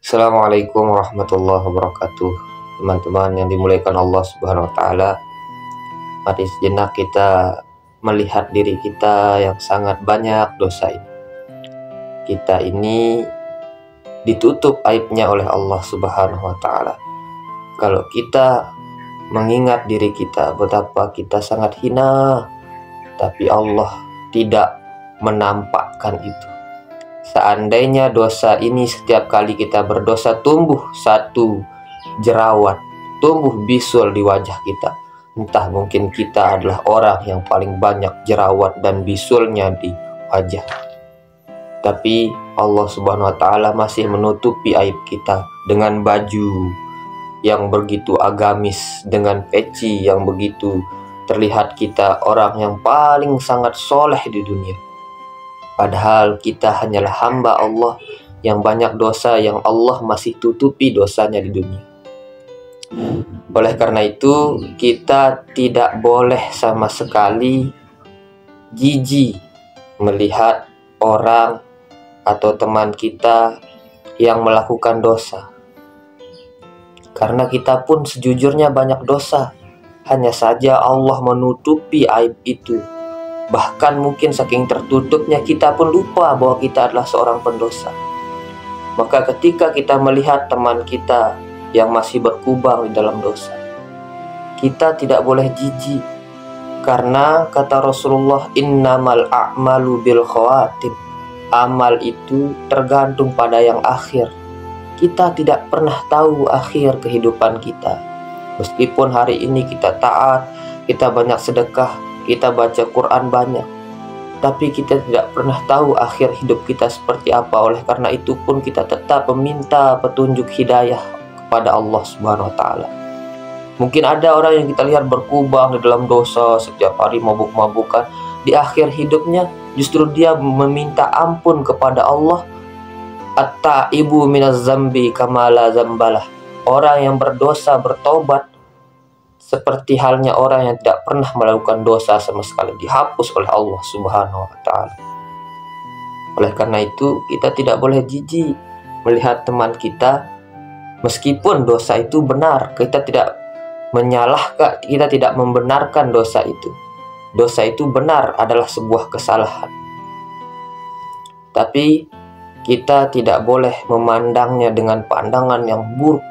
Assalamualaikum warahmatullahi wabarakatuh. Teman-teman yang dimuliakan Allah Subhanahu wa taala, mari sejenak kita melihat diri kita yang sangat banyak dosa ini. Kita ini ditutup aibnya oleh Allah Subhanahu wa taala. Kalau kita mengingat diri kita betapa kita sangat hina, tapi Allah tidak menampakkan itu. Seandainya dosa ini setiap kali kita berdosa tumbuh satu jerawat, tumbuh bisul di wajah kita, entah mungkin kita adalah orang yang paling banyak jerawat dan bisulnya di wajah. Tapi Allah Subhanahu wa taala masih menutupi aib kita dengan baju yang begitu agamis, dengan peci yang begitu terlihat kita orang yang paling sangat soleh di dunia. Padahal kita hanyalah hamba Allah yang banyak dosa yang Allah masih tutupi dosanya di dunia. Oleh karena itu, kita tidak boleh sama sekali jijik melihat orang atau teman kita yang melakukan dosa. Karena kita pun sejujurnya banyak dosa. Hanya saja Allah menutupi aib itu. Bahkan mungkin saking tertutupnya kita pun lupa bahwa kita adalah seorang pendosa. Maka ketika kita melihat teman kita yang masih berkubang di dalam dosa, kita tidak boleh jijik. Karena kata Rasulullah, innamal a'malu bil khawatim. Amal itu tergantung pada yang akhir. Kita tidak pernah tahu akhir kehidupan kita. Meskipun hari ini kita taat, kita banyak sedekah, kita baca Quran banyak, tapi kita tidak pernah tahu akhir hidup kita seperti apa. Oleh karena itu pun kita tetap meminta petunjuk hidayah kepada Allah Subhanahu wa taala. Mungkin ada orang yang kita lihat berkubang di dalam dosa, setiap hari mabuk-mabukan, di akhir hidupnya justru dia meminta ampun kepada Allah. At-taibu minaz zambi kama la zambalah. Orang yang berdosa bertobat seperti halnya orang yang tidak pernah melakukan dosa sama sekali, dihapus oleh Allah Subhanahu wa taala. Oleh karena itu, kita tidak boleh jijik melihat teman kita meskipun dosa itu benar. Kita tidak menyalahkan, kita tidak membenarkan dosa itu. Dosa itu benar, adalah sebuah kesalahan. Tapi kita tidak boleh memandangnya dengan pandangan yang buruk,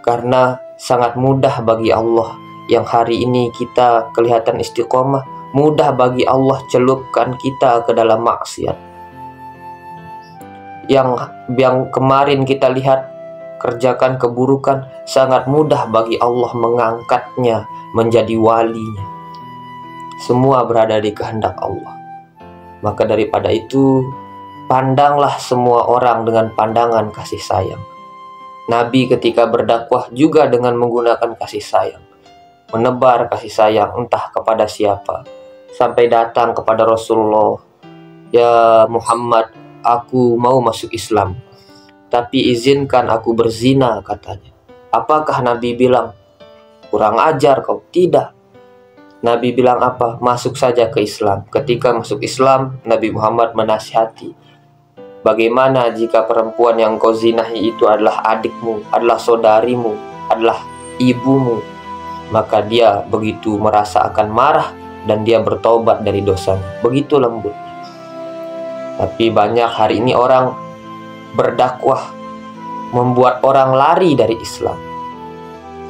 karena sangat mudah bagi Allah yang hari ini kita kelihatan istiqomah, mudah bagi Allah celupkan kita ke dalam maksiat. Yang kemarin kita lihat kerjakan keburukan, sangat mudah bagi Allah mengangkatnya menjadi walinya. Semua berada di kehendak Allah. Maka daripada itu, pandanglah semua orang dengan pandangan kasih sayang. Nabi ketika berdakwah juga dengan menggunakan kasih sayang, menebar kasih sayang entah kepada siapa, sampai datang kepada Rasulullah, ya Muhammad, aku mau masuk Islam, tapi izinkan aku berzina, katanya. Apakah Nabi bilang, kurang ajar kau? Tidak. Nabi bilang apa? Masuk saja ke Islam. Ketika masuk Islam, Nabi Muhammad menasihati, bagaimana jika perempuan yang kau zinahi itu adalah adikmu, adalah saudarimu, adalah ibumu? Maka dia begitu merasa akan marah dan dia bertobat dari dosanya. Begitu lembutnya. Tapi banyak hari ini orang berdakwah membuat orang lari dari Islam.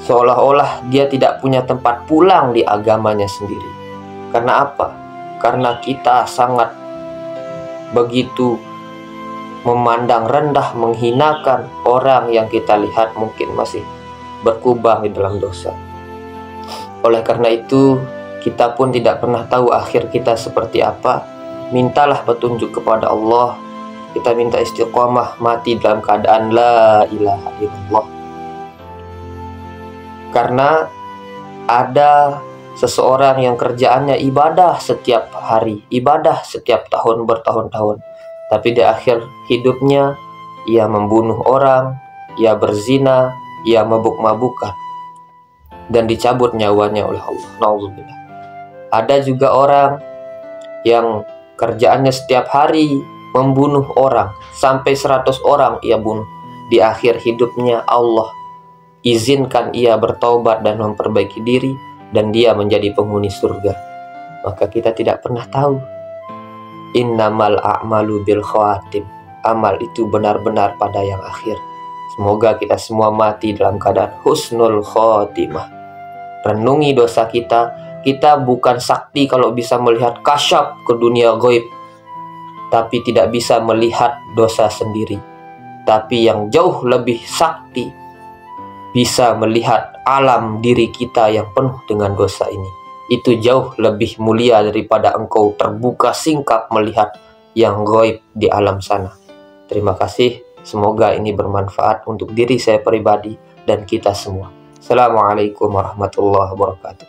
Seolah-olah dia tidak punya tempat pulang di agamanya sendiri. Karena apa? Karena kita sangat begitu memandang rendah, menghinakan orang yang kita lihat mungkin masih berkubang di dalam dosa. Oleh karena itu, kita pun tidak pernah tahu akhir kita seperti apa. Mintalah petunjuk kepada Allah. Kita minta istiqomah, mati dalam keadaan la ilaha illallah. Karena ada seseorang yang kerjaannya ibadah setiap hari, ibadah setiap tahun bertahun-tahun, tapi di akhir hidupnya ia membunuh orang, ia berzina, ia mabuk-mabukan, dan dicabut nyawanya oleh Allah. Nauzubillah. Ada juga orang yang kerjaannya setiap hari membunuh orang, sampai 100 orang ia bunuh, di akhir hidupnya Allah izinkan ia bertaubat dan memperbaiki diri, dan dia menjadi penghuni surga. Maka kita tidak pernah tahu. Innamal a'malu bil khawatim. Amal itu benar-benar pada yang akhir. Semoga kita semua mati dalam keadaan husnul khotimah. Renungi dosa kita. Kita bukan sakti kalau bisa melihat kasyaf ke dunia gaib, tapi tidak bisa melihat dosa sendiri. Tapi yang jauh lebih sakti, bisa melihat alam diri kita yang penuh dengan dosa ini. Itu jauh lebih mulia daripada engkau terbuka singkap melihat yang gaib di alam sana. Terima kasih. Semoga ini bermanfaat untuk diri saya pribadi dan kita semua. Assalamualaikum warahmatullahi wabarakatuh.